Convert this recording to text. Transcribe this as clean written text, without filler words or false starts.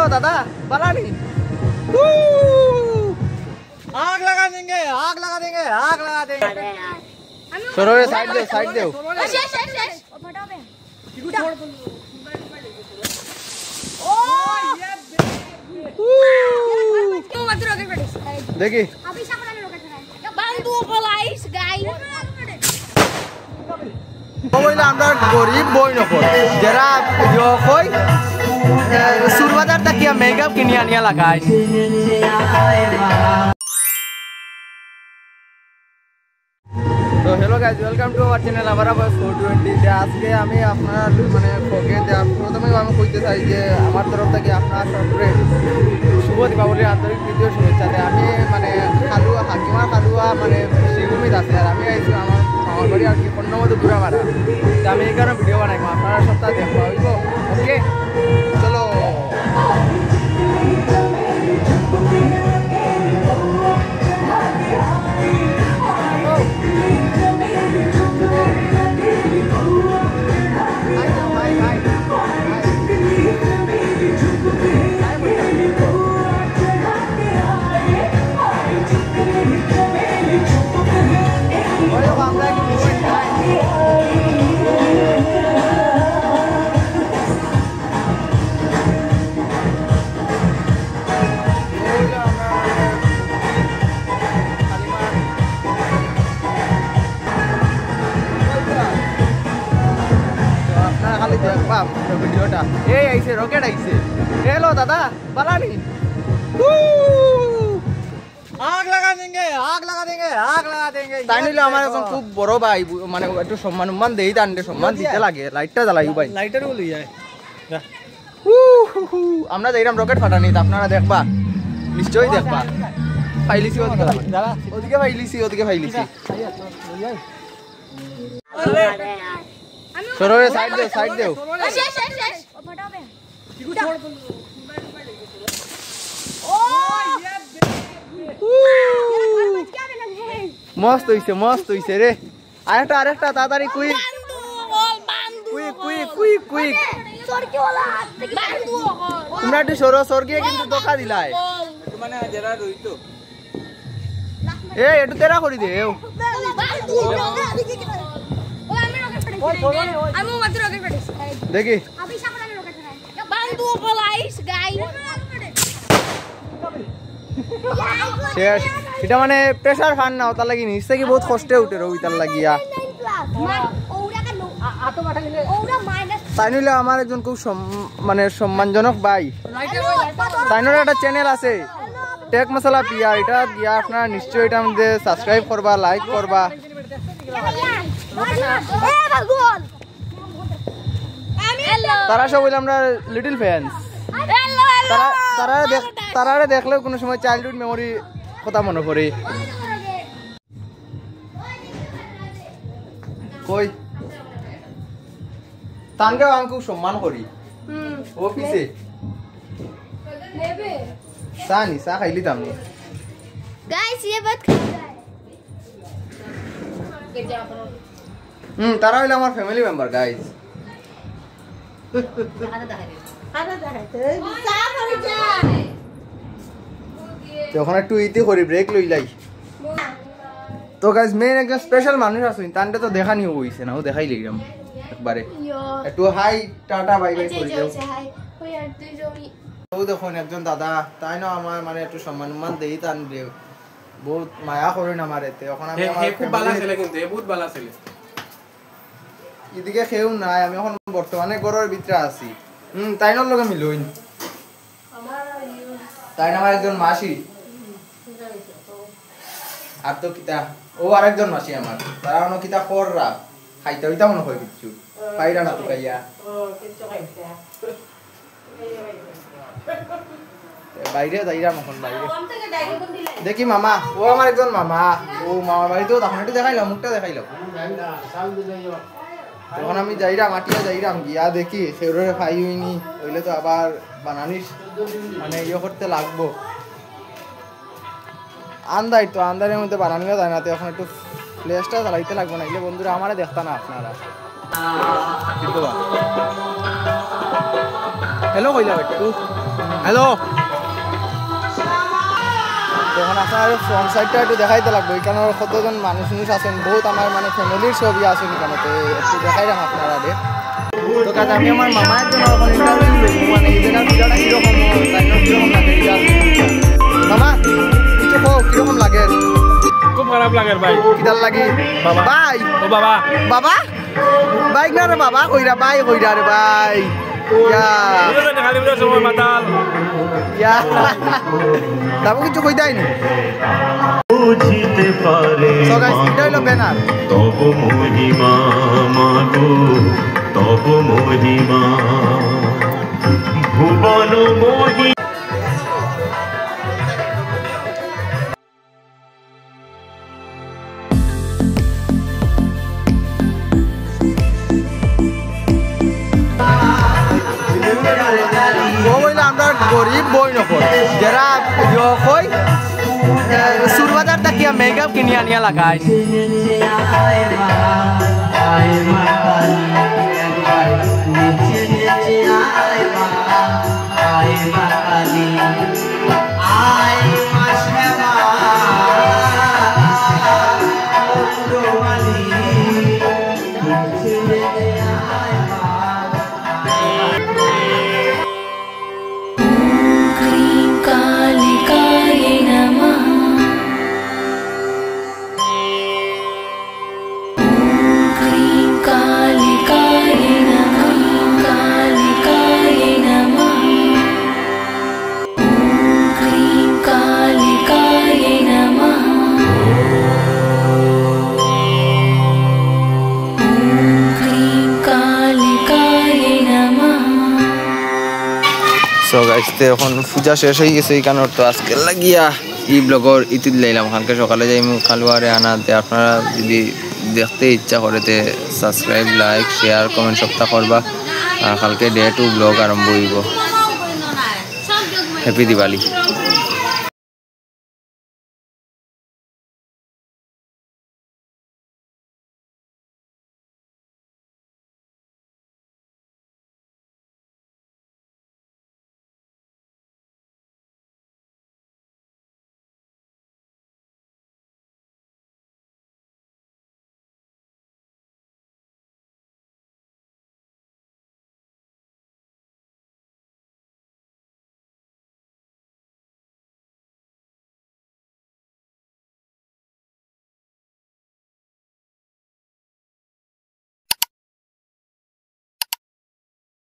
लो दादा बना नहीं आग लगा देंगे आग लगा देंगे आग लगा देंगे छोड़ो ये साइड दे देखी আমরা গরিব বই নকল যারা কই সুরবাজার তাকিয়া মেকআপ কিনে আনিয়া লাগাই তো hello guys welcome to our channel আবার 420 আজকে আমি আপনার মানে ফোকে প্রথমে আমি কইতে চাই যে আমার তরফ থেকে আপনার সকলে শুভ দীপাবলির আন্তরিক প্রীতি ও শুভেচ্ছা দেয় আমি মানে খালুয়া হাকিমা খালুয়া মানে শিগুমিত আছে আর আমি আইছি আমার মামার বাড়ি আর কি পণ্যমতো ঘুরা মারা তো আমি এই কারণে ভিডিও বানাইবো আপনারা সপ্তাহ দেখবো হইব ওকে চলো ভিডিওটা এই আইছে রকেট আইছে हेलो दादा बना नहीं आग लगा देंगे आग लगा देंगे आग लगा देंगे তাই নিলে আমার এখন খুব বড় ভাই মানে একটু সম্মান দেই তান্ডে সম্মান দিতে লাগে লাইটটা জ্বালাইও ভাই লাইটার বলি যায় আমরা যাইরাম রকেট ফাটানি আপনারা দেখবা নিশ্চয়ই দেখবা ফাইলিছি ওদিকে ফাইলিছি छोड़ो ये साइड दे मस्त হইছে রে আরেকটা তাড়াতাড়ি কুইক তোমরা একটু সরগিয়ে কিন্তু ধোকা দিলাই মানে যারা রইতো একটু তেরা করে দে দেখি এটা মানে প্রেসার ফান না ওটার লাগি নিচে কি বহুত কষ্টে উঠে রবি তার লাগিয়া তাই নিলে আমার একজন খুব মানে সম্মানজনক ভাই তাইনোর একটা চ্যানেল আছে টেক মশলা পিয়ার এটা গিয়া আপনারা নিশ্চয়ই এটা আমাদের সাবস্ক্রাইব করবা লাইক করবা তারা সব বলে আমরা লিটল ফ্যান্স তারা দেখলেও কোনো সময় চাইল্ডহুড মেমোরি কথা মনে পড়ে কই তানকেও আমি খুব সম্মান করি অফিসে চা খাইলি তামনি তারা হইলে আমার ফ্যামিলি মেম্বার গাইস যখন একটু ইতি করি ব্রেক লইলাই তো গাইস মেন একজন স্পেশাল মানুষ আছেন তানটা তো দেখা নিও হইছে না ও দেখাই লইলাম একবারে একটু হাই টাটা বাই বাই করে দাও ও দেখুন একজন দাদা তাই না আমার মানে একটু সম্মান দেই তান দেও বহুত মায়া করেন আমার এতে এখন আমি খুব ভালো ছেলে কিন্তু বহুত ভালো ছেলে এদিকে কেউ নাই আমি এখন বর্তমানে ঘরের ভিতরে আছি তাইনোর লগে মিলইন তাই না আমার একজন মাসি আর তো কিতা ও আরেকজন মাসি আমার তারা অন্য কিতা কররা খাইতে হইতা মনে হয় কিছু পাইরা না তো খাইয়া বাইরে যাইরাম এখন বাইরে দেখি মামা ও আমার একজন মামা ও মামার বাড়িতেও তখন একটু দেখাইলাম মুখটা দেখাইলাম তখন আমি যাইরাম আটিয়া যাইরাম গিয়া দেখি সেউরে খাই হইনি হইলে তো আবার বানানিস মানে ইয়ে করতে লাগবো আন্দাই তো আন্দারের মধ্যে বানানিও যায় না তো এখন একটু প্লেসটা চালাইতে লাগবে না এগুলো বন্ধুরা আমারে দেখতা না আপনারা হ্যালো কইলাম একটু হ্যালো যখন আপনার ফ্রন্ট সাইডটা একটু দেখাইতে লাগবে এখানে কতজন মানুষ আছেন বহুত আমার মানে ফ্যামিলির ছবি আছেন এখানে তো একটু দেখাইলাম আপনারা আগে তো কাজ আমি আমার মামা একজন এখন ইন্টারভিউ মানে এই জায়গার পূজাটা কীরকম কীরকম লাগে মামা একটু কীরকম লাগে খুব খারাপ লাগে ভাই কিদার লাগে বাবা ভাই ও বাবা বাবা বাইক না রে বাবা কইরা ভাই কইরা রে ভাই খালি সময় মাতাল দাবো কিছু কই দেয়নি বুঝিতে পারে সো গাইস এটা হলো ব্যানার তব মহিমা মাগো তব মহিমা ভুবন মোহি গরিব বই নকল যারা কই সুরবাজার তাকিয়া মেকআপ কিনে আনিয়া লাগায় সো গাইস তো এখন পূজা শেষ হয়ে গেছে এই কারণে তো আজকে লাগিয়া ই ব্লগর ইতুল লাইলাম কালকে সকালে যাই খালুয়ারে আনাতে আপনারা যদি দেখতে ইচ্ছা করেতে সাবস্ক্রাইব লাইক শেয়ার কমেন্ট সবটা করবা আর কালকে ডে 2 ব্লগ আরম্ভ হইব হ্যাপি দিওয়ালি।